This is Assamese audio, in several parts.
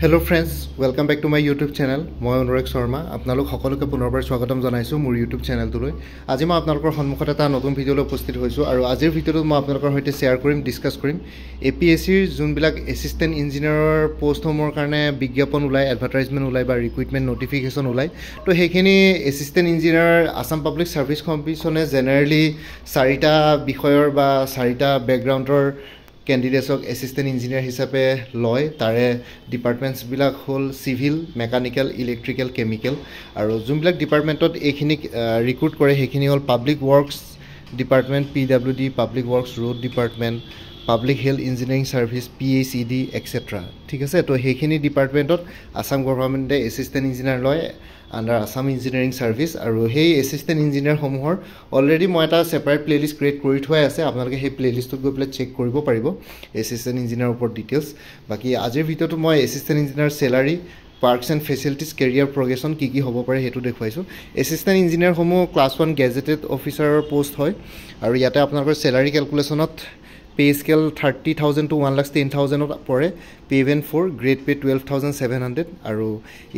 Hello friends, welcome back to my YouTube channel. মই অনুৰাগ শৰ্মা আপোনালোক সকলোকে পুনৰবাৰ স্বাগতম জনাইছো মোৰ YouTube চেনেলটোলৈ। আজি মই আপোনালোকৰ সন্মুখত এটা নতুন ভিডিঅলৈ উপস্থিত হৈছো আৰু আজিৰ ভিডিঅ'টোত মই আপোনালোকৰ সৈতে শ্বেয়াৰ কৰিম, ডিসকাস কৰিম APSCৰ যোনবিলাক এসিস্ট্যান্ট ইঞ্জিনিয়াৰৰ পোষ্টসমূহৰ কাৰণে বিজ্ঞাপন ওলাই, এডভাৰটাইজমেন্ট ওলাই বা ৰিক্ৰুটমেন্ট নোটিফিকেশন ওলাই। তো সেইখিনি assistant engineer Assam public service কমিশনে জেনাৰেলি 4টা বিষয়ৰ বা 4টা ব্যাকগ্ৰাউণ্ডৰ कैंडिडेट्सक एसिस्टेंट इंजिनियर हिसाबे लय तारे डिपार्टमेंट्स बिलाक होल सिविल मेकानिकल इलेक्ट्रिकल केमिकल और जोनबिलाक डिपार्टमेंटत एखिनि रिक्रुट करे हेखिनि होल public works department PWD public works road department public health engineering service PACD etcetera ठीक है। तो हेखिनि डिपार्टमेंटत आसाम गवर्नमेंटे एसिस्टेंट इंजिनियर लय आंडार आसाम इंजिनियरिंग सर्विस और हे एसिस्टेंट इंजिनियर समूहर अलरेडी मैं এটা सेपारेट प्लेलिस्ट क्रिएट কৰি থোৱা আছে আপোনালোকে সেই প্লেলিষ্টত গৈ পেলাই চেক কৰিব পাৰিব এসিস্ট্যান্ট ইঞ্জিনিয়াৰৰ ওপৰত ডিটেইলছ। বাকি আজিৰ ভিডিঅ'টো মই assistant engineer salary perks and facilities career progression কি হ'ব পাৰে হেতু দেখুৱাইছো। এসিস্ট্যান্ট ইঞ্জিনিয়াৰ সমূহ ক্লাস 1 গেজেটেড অফিচাৰৰ পোষ্ট হয় আৰু ইয়াতে আপোনালোকৰ স্যালাৰি ক্যালকুলেশনত पे स्केल 30,000 to 1,10,000 পৰে P1 4 গ্ৰেড পে 12,700 আৰু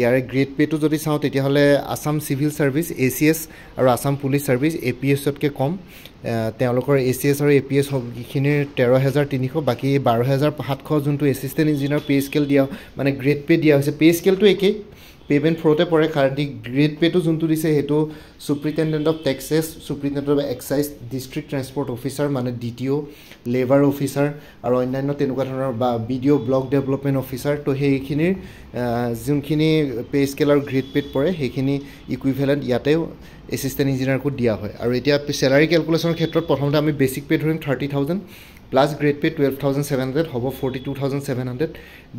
ইয়াৰে গ্ৰেড পে টো যদি চাও তেতিয়া হলে আসাম সিভিল সাৰ্ভিস ACS আৰু আসাম পুলিশ সাৰ্ভিস APS তকৈ কম। তেওঁলোকৰ ACS আৰু APS খিনিৰ 13,300 বাকি 12,700 যোনটো এসিস্ট্যান্ট ইঞ্জিনিয়াৰ পে স্কেল দিয়া মানে গ্ৰেড পে দিয়া হৈছে পে স্কেলটো একেই पेमेंट फ्रोते पड़े कारण ग्रेड पे तो जोंतु दिसे हेतु superintendent of taxes superintendent of excise district transport officer माने DTO लेबर ऑफिसर और अन्यान्य तेनुका धৰণৰ বা ভিডিও ব্লক ডেভেলপমেন্ট অফিসাৰ। तो সেইখিনিৰ যোনখিনি पे स्केल और ग्रेड पे পড়ে সেইখিনি ইকুইভ্যালেন্ট ইয়াতে এসিস্ট্যান্ট ইঞ্জিনিয়াৰ কো দিয়া হয়। আৰু এতিয়া স্যালাৰি ক্যালকুলেশনৰ ক্ষেত্ৰত প্ৰথমতে আমি বেসিক पे ধৰিম 30,000 प्लस ग्रेड पे 12,700 होबो 42,700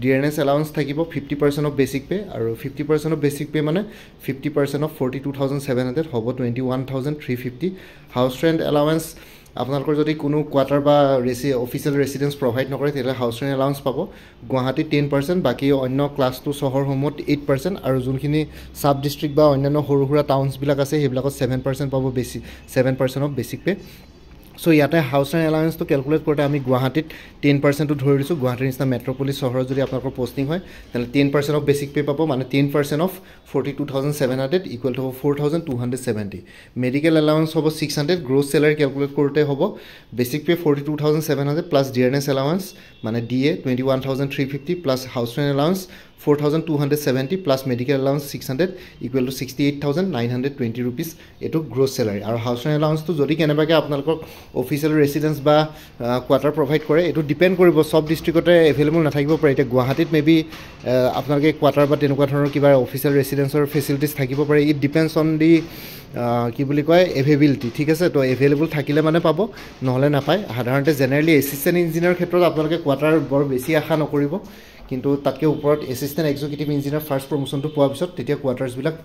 डियरनेस अलाउंस থাকিব 50% ऑफ बेसिक पे और 50% ऑफ बेसिक पे माने 50% ऑफ 42,700 होबो 21,350 हाउस रेंट अलाउंस আপোনালোকৰ যদি কোনো কোৱাৰ্টাৰ বা অফিচিয়েল ৰেসিডেন্স প্ৰভাইড নকৰে তেলে হাউস ৰেন্ট এলাউন্স পাব গুৱাহাটী 10% বাকি অন্য ক্লাস 2 চহৰসমূহত 8% আৰু যোনখিনি সাব ডিস্ট্ৰিক্ট বা অন্যান্য সৰুহুৰা টাউনস বিলাক আছে হেবিলাকত 7% পাব বেছি 7% অফ বেসিক पे। सो ইয়াতে হাউস ৰেন্ট এলাউন্স তো ক্যালকুলেট কৰতে আমি গুৱাহাটীত 10% তো ধৰি দিছো গুৱাহাটীৰ নিচিনা মেট্ৰোপলিস চহৰত যদি আপোনালোকৰ পোস্টিং হয় তাহলে 10% অফ বেসিক पे পাব মানে 10% of 42,700 equal to 4,270 medical allowance হ'ব 600 গ্রোস স্যালারি ক্যালকুলেট করতে হ'ব বেসিক पे 42,700 প্লাস ডিয়ারনেস এলাউন্স মানে DA 21,350 plus house rent allowance 4,270 plus medical allowance 600 equal to 68,920 rupees এটো গ্রোস স্যালারি। আর হাউস ৰেন্ট এলাউন্স তো যদি কেনেবাকে আপোনালোকক অফিচিয়েল ৰেসিডেন্স বা কোৱাৰ্টাৰ প্ৰভাইড কৰে এটো ডিপেন্ড কৰিব সব ডিস্ট্ৰিক্টতে এভেইলেবল নাথাকিব পাৰে। এটা গুৱাহাটীত মেবি আপোনালোকে কোৱাৰ্টাৰ বা তেনেকুৱা ধৰণৰ কিবা অফিচিয়েল ৰেসিডেন্সৰ ফেসিলিটিজ থাকিব পাৰে। ইট ডিপেন্ডস অন দি কি বুলি কয় এভেইলেবিলিটি ঠিক আছে। তো এভেইলেবল থাকিলে মানে পাব নহলে নাপায়। সাধাৰণতে জেনাৰেলি এসিস্ট্যান্ট ইঞ্জিনিয়াৰ ক্ষেত্ৰত আপোনালোকে কোৱাৰ্টাৰ বৰ বেছি আশা নকৰিব কিন্তু তাতকে ওপৰত এসিস্ট্যান্ট এক্সিকিউটিভ ইঞ্জিনিয়াৰ ফাৰ্স্ট প্ৰমোশনটো পোৱাৰ পিছত তেতিয়া কোৱাৰ্টাৰ্স বিলাক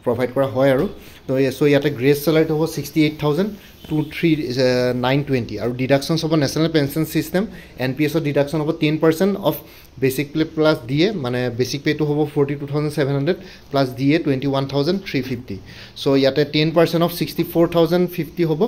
प्रोवाइड करा হয় আৰু তো সো ইয়াতে গ্ৰেস স্যালাৰি হ'ব 68,920 আৰু ডিডাকশনস হ'ব ন্যাশনাল পেনশন সিস্টেম NPS ৰ ডিডাকশন হ'ব 10% অফ বেসিক पे প্লাস DA মানে বেসিক पे তো হ'ব 42,700 প্লাস DA 21,350 সো ইয়াতে 10% অফ 64,050 হ'ব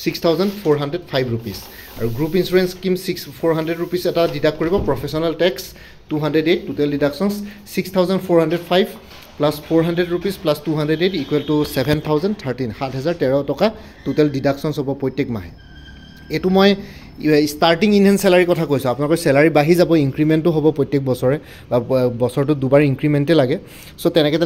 6,405 रुपीस আৰু গ্ৰুপ ইন্সুৰেন্স স্কিম 400 रुपीस এটা ডিডাক্ট কৰিব professional tax 208 total ডিডাকশনস 6,405 plus 400 rupees plus 208 equal to 7,013 7,013 টকা টোটাল ডিডাকশনস হ'ব প্ৰত্যেক মাহে। এটো মই স্টাৰ্টিং ইনহেন্স স্যালাৰি কথা কৈছো আপোনালোকৰ স্যালাৰি বাঢ়ি যাব ইনক্ৰিমেন্টটো হ'ব প্ৰত্যেক বছৰে বা বছৰটো দুবাৰ ইনক্ৰিমেন্টে লাগে। সো তেনেকে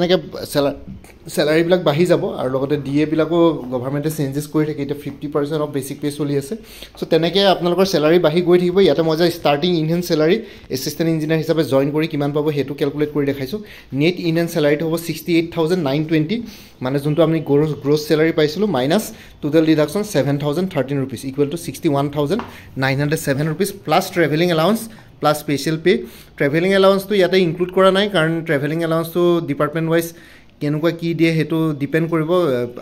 স্যালাৰি বিলাক বাঢ়ি যাব আৰু লগতে DA বিলাকো গভৰ্ণমেন্টে চেঞ্জেস কৰি থাকে। এটা 50% অফ বেসিক पे চলি আছে। সো তেনেকে আপোনালোকৰ স্যালাৰি বাঢ়ি গৈ থাকিব। ইয়াতে মই যে স্টাৰ্টিং ইনহেন্স স্যালাৰি এসিস্ট্যান্ট ইঞ্জিনিয়াৰ হিচাপে জয়েন কৰি কিমান পাব হেতু ক্যালকুলেট কৰি দেখাইছো। নেট ইনহেন্স স্যালাৰিটো হ'ব 68,920 মানে যোনটো আমি গ্ৰোস স্যালারি পাইছিলো minus total deduction 7,013 rupees equal to 61,907 rupees plus travelling allowance plus special pay. Travelling allowance तो याते इंक्लूड करा নাই कारण ट्रेवलिंग अलाउंस तो डिपार्टमेंट वाइज কেনেকুৱা কি দিয়ে সেইটো ডিপেণ্ড কৰিব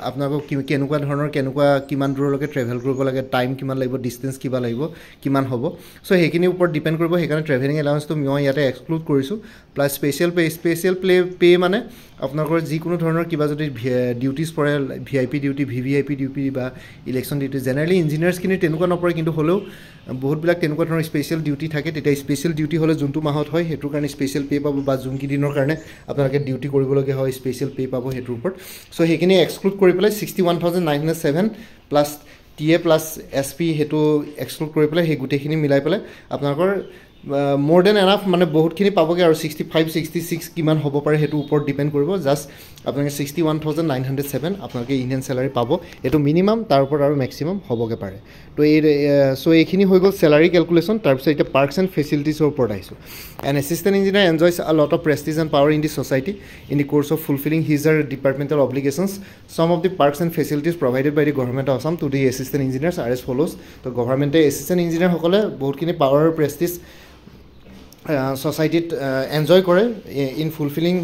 আপোনালোকক কেনেকুৱা ধৰণৰ কিমান দূৰলৈকে ট্ৰেভেল কৰিব লাগে টাইম কিমান লাগিব ডিষ্টেঞ্চ কিবা লাগিব কিমান হ'ব চ' সেইখিনিৰ ওপৰত ডিপেণ্ড কৰিব সেইকাৰণে ট্ৰেভেলিং এলাউন্সটো মই ইয়াতে এক্সক্লুড কৰিছোঁ প্লাছ স্পেচিয়েল পে মানে আপোনালোকৰ যিকোনো ধৰণৰ কিবা যদি ডিউটিজ পৰে VIP ডিউটি VVIP ডিউটি বা ইলেকশ্যন ডিউটি জেনেৰেলি ইঞ্জিনিয়াৰ্ছখিনি তেনেকুৱা নপৰে কিন্তু হ'লেও বহুতবিলাক তেনেকুৱা ধৰণৰ স্পেচিয়েল ডিউটি থাকে তেতিয়া স্পেচিয়েল ডিউটি হ'লে যোনটো মাহত হয় সেইটোৰ কাৰণে স্পেচিয়েল পে' পাব বা যোনকেইদিনৰ কাৰণে আপোনালোকে ডিউটি কৰিবলগীয়া হয় স্পেচিয়েল পে' পাব সেইটোৰ ওপৰত চ' সেইখিনি এক্সক্লুড কৰি পেলাই 61,907 প্লাছ TA প্লাছ SP সেইটো এক্সক্লুড কৰি পেলাই সেই গোটেইখিনি মিলাই পেলাই আপোনালোকৰ মোৰ দেন এনাফ মানে বহুতখিনি পাবগৈ আৰু 65-66 কিমান হ'ব পাৰে সেইটো ওপৰত ডিপেণ্ড কৰিব জাষ্ট আপোনালোকে 61,907 আপোনালোকে ইণ্ডিয়ান চেলাৰী পাব এইটো মিনিমাম তাৰ ওপৰত আৰু মেক্সিমাম হ'বগৈ পাৰে তো চ' এইখিনি হৈ গ'ল চেলাৰী কেলকুলেশ্যন তাৰপিছত এতিয়া পাৰ্কছ এণ্ড ফেচিলিটিছৰ ওপৰত আহিছোঁ N assistant engineer enjoys a lot of prestige and power in the society in the course of fulfilling his her departmental obligations some of the parks and facilities provided by the government of Assam to the assistant engineers are as follows তো গভৰ্ণমেণ্টে এছিষ্টেণ্ট ইঞ্জিনিয়াৰসকলে বহুতখিনি পাৱাৰ প্ৰেষ্টিজ ছ'চাইটিত এনজয় কৰে ইন ফুলফিলিং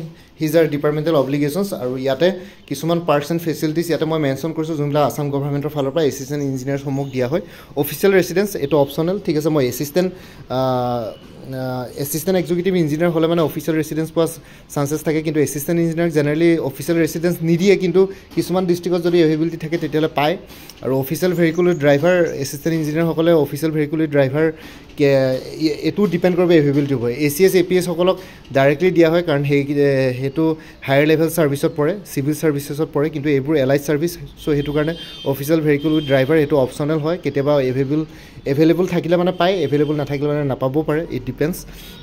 হিজাৰ ডিপাৰ্টমেণ্টেল অব্লিগেশ্যনছ আৰু ইয়াতে কিছুমান পাৰ্কছ এণ্ড ফেচিলিটিছ ইয়াতে মই মেনশ্যন কৰিছোঁ যোনবিলাক আছাম গভৰ্ণমেণ্টৰ ফালৰ পৰা এছিষ্টেণ্ট ইঞ্জিনিয়াৰসমূহক দিয়া হয় অফিচিয়েল ৰেচিডেঞ্চ এইটো অপশ্যনেল ঠিক আছে মই এছিষ্টেণ্ট এক্সিকিউটিভ ইঞ্জিনিয়াৰ হ'লে মানে অফিচিয়েল ৰেচিডেঞ্চ পোৱা চান্সেছ থাকে কিন্তু assistant engineer generally official residence নিদিয়ে কিন্তু কিছুমান ডিষ্ট্ৰিক্টত যদি এভেইবিলিটি থাকে তেতিয়াহ'লে পায় আৰু অফিচিয়েল ভেহিকুল ড্ৰাইভাৰ এছিষ্টেণ্ট ইঞ্জিনিয়াৰসকলে অফিচিয়েল ভেহিকুল ড্ৰাইভাৰ এইটো ডিপেণ্ড কৰিব এভেইবিলিটি হ'ব ACS APS সকলক ডাইৰেক্টলি দিয়া হয় কাৰণ সেইটো হায়াৰ লেভেল ছাৰ্ভিচত পৰে চিভিল ছাৰ্ভিচেছত পৰে কিন্তু এইবোৰ এলাইড ছাৰ্ভিচ চ' সেইটো কাৰণে অফিচিয়েল ভেহিকুল উইথ ড্ৰাইভাৰ এইটো অপশ্যনেল হয় কেতিয়াবা এভেইলেবল থাকিলে মানে পায় এভেইলেবল নাথাকিলে মানে নাপাবও পাৰে it depends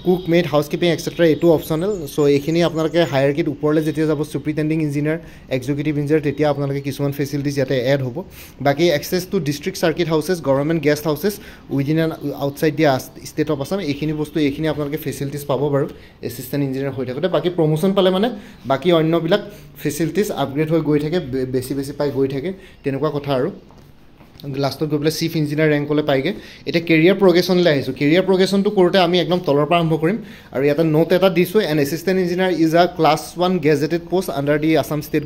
cook made housekeeping et cetera এইটো অপশ্যনেল চ' এইখিনি আপোনালোকে হায়াৰকিত ওপৰলৈ যেতিয়া যাব চুপাৰিণ্টেণ্ডিং ইঞ্জিনিয়াৰ এক্সিকিউটিভ ইঞ্জিনিয়াৰ তেতিয়া আপোনালোকে কিছুমান ফেচিলিটিছ ইয়াতে এড হ'ব বাকী access to district circuit houses government guest houses within and outside the state of Assam এইখিনি বস্তু এইখিনি আপোনালোকে ফেচিলিটিছ পাব বাৰু এছিষ্টেণ্ট ইঞ্জিনিয়াৰ হৈ থাকোঁতে বাকী প্ৰমোশ্যন পালে মানে বাকী অন্যবিলাক ফেচিলিটিছ আপগ্ৰেড হৈ গৈ থাকে বেছি পাই গৈ থাকে তেনেকুৱা কথা আৰু লাষ্টত গৈ পেলাই চিফ ইঞ্জিনিয়াৰ ৰেংকলৈ পায়গৈ এতিয়া কেৰিয়াৰ প্ৰগ্ৰেশ্যনলৈ আহিছোঁ কেৰিয়াৰ প্ৰগ্ৰেশ্যনটো কৰোঁতে আমি একদম তলৰ পৰা আৰম্ভ কৰিম আৰু ইয়াতে নোট এটা দিছোঁ an assistant engineer is a class 1 gazetted post under the Assam state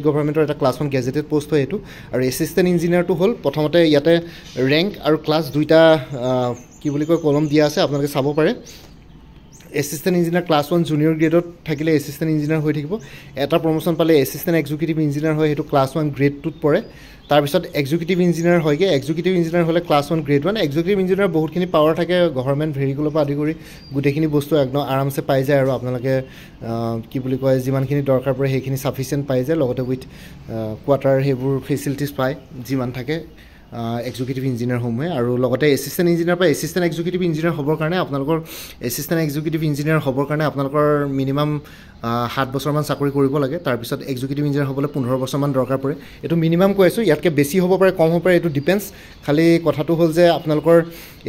গভৰ্ণমেণ্টৰ এটা ক্লাছ 1 গেজেটেড পষ্ট হয় এইটো আৰু এছিষ্টেণ্ট ইঞ্জিনিয়াৰটো হ'ল প্ৰথমতে ইয়াতে ৰেংক আৰু ক্লাছ দুইটা কি বুলি কয় কলম দিয়া আছে আপোনালোকে চাব পাৰে এছিষ্টেণ্ট ইঞ্জিনিয়াৰ ক্লাছ 1 জুনিয়ৰ গ্ৰেডত থাকিলে এছিষ্টেণ্ট ইঞ্জিনিয়াৰ হৈ থাকিব এটা প্ৰমোশ্যন পালে এছিষ্টেণ্ট এক্সিকিউটিভ ইঞ্জিনিয়াৰ হয় সেইটো ক্লাছ 1 গ্ৰেড 2ত পৰে তাৰপিছত এক্সিকিউটিভ ইঞ্জিনিয়াৰ হয়গৈ এক্সিকিউটিভ ইঞ্জিনিয়াৰ হ'লে ক্লাছ 1 গ্ৰেড 1 এক্সিকিউটিভ ইঞ্জিনিয়াৰ বহুতখিনি পাৱাৰ থাকে গভৰ্ণমেণ্ট ভেহিকুলৰ পৰা আদি কৰি গোটেইখিনি বস্তু একদম আৰামছে পাই যায় আৰু আপোনালোকে কি বুলি কয় যিমানখিনি দৰকাৰ পৰে সেইখিনি ছাফিচিয়েণ্ট পাই যায় লগতে উইথ কোৱাৰ্টাৰ সেইবোৰ ফেচিলিটিছ পায় যিমান থাকে এক্সিকিউটিভ ইঞ্জিনিয়াৰসমূহে আৰু লগতে এছিষ্টেণ্ট ইঞ্জিনিয়াৰ পৰা এছিষ্টেণ্ট এক্সিকিউটিভ ইঞ্জিনিয়াৰ হ'বৰ কাৰণে আপোনালোকৰ এছিষ্টেণ্ট এক্সিকিউটিভ ইঞ্জিনিয়াৰ হ'বৰ কাৰণে আপোনালোকৰ মিনিমাম 7 বছৰমান চাকৰি কৰিব লাগে তাৰপিছত এক্সিকিউটিভ ইঞ্জিনিয়াৰ হ'বলৈ 15 বছৰমান দৰকাৰ পৰে এইটো মিনিমাম কৈ আছোঁ ইয়াতকৈ বেছি হ'ব পাৰে কম হ'ব পাৰে এইটো ডিপেণ্ডছ খালি কথাটো হ'ল যে আপোনালোকৰ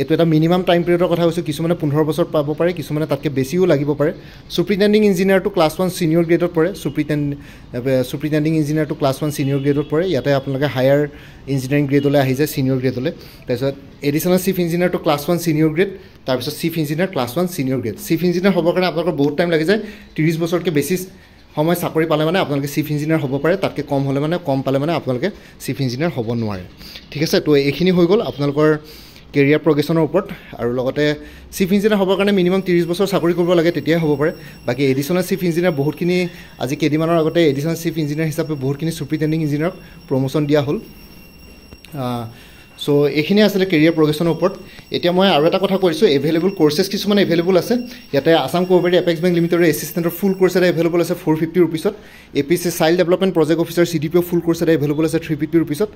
এইটো এটা মিনিমাম টাইম পিৰিয়ডৰ কথা কৈছোঁ কিছুমানে 15 বছৰ পাব পাৰে কিছুমানে তাতকৈ বেছিও লাগিব পাৰে চুপাৰিণ্টেণ্ডিং ইঞ্জিনিয়াৰটো ক্লাছ 1 ছিনিয়ৰ গ্ৰেডত পৰে চুপাৰিণ্টেণ্ডিং ইঞ্জিনিয়াৰটো ক্লাছ 1 ছিনিয়ৰ গ্ৰেডত পৰে ইয়াতে আপোনালোকে হায়াৰ ইঞ্জিনিয়াৰিং গ্ৰেডলৈ আহি যায় ছিনিয়ৰ গ্ৰেডলৈ তাৰপিছত এডিশ্যনেল চিফ ইঞ্জিনিয়াৰটো ক্লাছ 1 ছিনিয়ৰ গ্ৰেড তাৰপিছত chief engineer class 1 senior grade chief engineer হ'বৰ কাৰণে আপোনালোকৰ বহুত টাইম লাগি যায় 30 বছৰতকৈ বেছি সময় চাকৰি পালে মানে আপোনালোকে চিফ ইঞ্জিনিয়াৰ হ'ব পাৰে তাতকৈ কম হ'লে মানে কম পালে মানে আপোনালোকে চিফ ইঞ্জিনিয়াৰ হ'ব নোৱাৰে ঠিক আছে তো এইখিনি হৈ গ'ল আপোনালোকৰ কেৰিয়াৰ প্ৰগ্ৰেশ্যনৰ ওপৰত আৰু লগতে চিফ ইঞ্জিনিয়াৰ হ'বৰ কাৰণে মিনিমাম 30 বছৰ চাকৰি কৰিব লাগে তেতিয়াই হ'ব পাৰে বাকী এডিশ্যনেল চিফ ইঞ্জিনিয়াৰ বহুতখিনি আজি কেইদিনমানৰ আগতে এডিশ্যনেল চিফ ইঞ্জিনিয়াৰ হিচাপে বহুতখিনি চুপাৰিণ্টেণ্ডিং ইঞ্জিনিয়াৰক প্ৰমোশ্যন দিয়া হ'ল চ' এইখিনি আছিলে কেৰিয়াৰ প্ৰগ্ৰেশ্যনৰ ওপৰত এতিয়া মই আৰু এটা কথা কৈছোঁ এভেইলেবল কোৰ্চেছ কিছুমান এভেইলেবল আছে ইয়াতে আছাম কোঅপাৰেটিভ এপেক্স বেংক লিমিটেডৰ এছিষ্টেণ্টৰ ফুল কোৰ্চ এটা এভেইলেবল আছে 450 ৰুপিছত APSC child development project officer CDPO ফুল কোৰ্চ এটা এভেইলেবল আছে 350 ৰুপিছত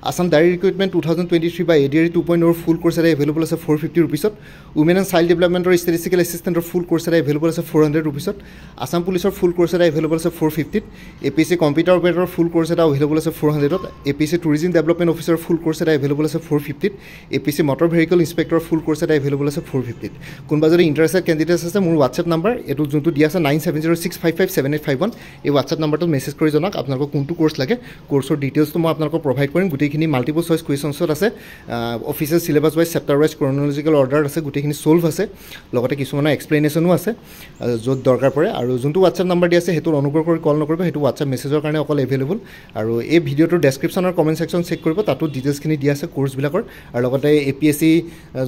আছাম ডায়েৰী ৰিক্ৰুইটমেণ্ট 2023 বা ADRE 2.0 ফুল কোৰ্চ এটা এভেইলেবল আছে 450 ৰুপিছত উমেন এণ্ড চাইল্ড ডেভেলপমেণ্টৰ ষ্টেটিষ্টিকেল এছিষ্টেণ্টৰ ফুল কোৰ্চ এটা এভেইলেবল আছে 400 ৰুপিছত আছাম পুলিচৰ ফুল কোৰ্চ এটা এভেইলেবল আছে 450ত APSC কম্পিউটাৰ অপাৰেটৰ ফুল কোৰ্চ এটা এভেইলেবল আছে 400ত APSC টুৰিজিম ডেভেলপমেণ্ট অফিচাৰ ফুল কোৰ্চ এটা এভেইলেবল আছে 450 APC মটৰ ভেহিকল ইনস্পেক্টৰ ফুল কোৰ্স এটা এভেইলেবল আছে 450 কোনবা যদি ইন্টাৰেষ্টেড ক্যান্ডিডেটস আছে মোৰ WhatsApp নাম্বাৰ এটো যোনটো দিয়া আছে 9706557851 এই WhatsApp নাম্বাৰটো মেছেজ কৰি জনাক আপোনালোকক কোনটো কোৰ্স লাগে কোৰ্সৰ ডিটেইলছটো মই আপোনালোকক প্ৰভাইড কৰিম গুটেইখিনি মাল্টিপল চইচ কুৱেশ্যনছত আছে official syllabus wise chapter wise chronological order আছে গুটেইখিনি সলভ আছে লগতে কিছুমানৰ এক্সপ্লেনেশ্যনো আছে য'ত দৰকাৰ পৰে আৰু যোনটো WhatsApp নাম্বাৰ দিয়া আছে হেতু অনুগ্ৰহ কৰি কল নকৰিব হেতু WhatsApp মেছেজৰ কাৰণে অকল এভেইলেবল আৰু এই ভিডিঅ'টোৰ ডেসক্ৰিপচন আৰু কমেন্ট সেকশন চেক কৰিব তাতো ডিটেইলছখিনি দিয়া আছে কোৰ্সবিলাকৰ আৰু লগতে APSC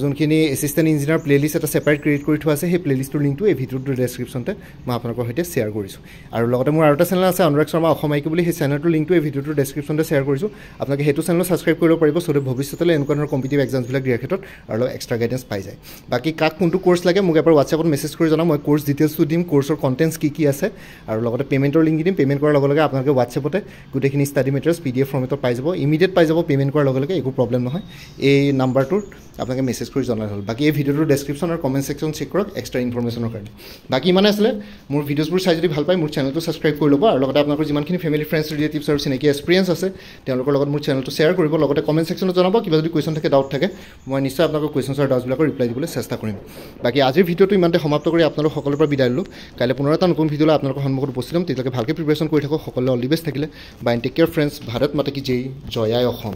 যোনখিনি এসিস্ট্যান্ট ইঞ্জিনিয়াৰ প্লেলিষ্ট এটা সেপাৰেট ক্ৰিয়েট কৰি থোৱা আছে সেই প্লেলিষ্টৰ লিংকটো এই ভিডিঅ'টোৰ ডেসক্ৰিপচনতে মই আপোনালোকৰ সৈতে শ্বেয়াৰ কৰিছোঁ আৰু লগতে মোৰ আৰু এটা চেনেল আছে অনুৰাগ শৰ্মা অসমাইকি বুলি সেই চেনেলটোৰ লিংকটো এই ভিডিঅ'টোৰ ডেসক্ৰিপচনতে শ্বেয়াৰ কৰিছোঁ আপোনালোকে হেতু চেনেল সাবস্ক্ৰাইব কৰিব পাৰিব সো ভৱিষ্যতলৈ এনেকুৱা ধৰণৰ কম্পিটিটিভ এক্সামছবিলাক দিয়াৰ ক্ষেত্ৰত আৰু এক্সট্ৰা গাইডেন্স পাই যায় বাকি কাক কোনটো কোৰ্স লাগে মোক এবাৰ WhatsAppত মেছেজ কৰি জনাম মই কোৰ্স ডিটেইলছটো দিম কোৰ্সৰ কন্টেন্টছ কি আছে আৰু লগতে পেমেন্টৰ লিংক দিম পেমেন্ট কৰাৰ লগে লগে আপোনালোকে WhatsAppতে গুটেইখিনি ষ্টাডি মেটেৰিয়েলছ PDF ফৰ্মেটত পাই যাব ইমিডিয়েট পাই যাব পেমেন্ট কৰাৰ লগে লগে একো প্ৰবলেম নহয় এই নাম্বাৰটোত আপোনালোকে মেছেজ কৰি জনালে হ'ল বাকি এই ভিডিঅ'টোৰ ডেসক্ৰিপচন আৰু কমেন্ট সেকশন চেক কৰক এক্সট্ৰা ইনফৰমেশ্যনৰ কাৰণে বাকি ইমানে আছিলে মোৰ ভিডিঅ'ছবোৰ চাই যদি ভাল পায় মোৰ চেনেলটো সাবস্ক্ৰাইব কৰি ল'ব আৰু লগতে আপোনালোকৰ যিমানখিনি ফেমিলি ফ্ৰেণ্ডছ ৰিলেটিভছ আৰু চিনাকি এক্সপিৰিয়েন্স আছে তেওঁলোকৰ লগত মোৰ চেনেলটো শ্বেয়াৰ কৰিব লগতে কমেন্ট সেকশনত জনাব কিবা যদি কুৱেশ্যন থাকে ডাউট থাকে মই নিশ্চয় আপোনালোকৰ কুৱেশ্যনছ আৰু ডাউটছবিলাকৰ ৰিপ্লাই দিবলৈ চেষ্টা কৰিম বাকি আজিৰ ভিডিঅ'টো ইমানতে সমাপ্ত কৰি আপোনালোক সকলোৰে পৰা বিদায় ললোঁ কাইলৈ পুনৰ এটা নতুন ভিডিঅ'লৈ আপোনালোকৰ সন্মুখত উপস্থিত হ'ম তেতিয়ালৈকে ভালকৈ প্ৰিপাৰেশ্যন কৰি থাকক সকলোৱে অল দি বেষ্ট থাকিলে bye take care friends Bharat মাতা কি জয় জয় আই অসম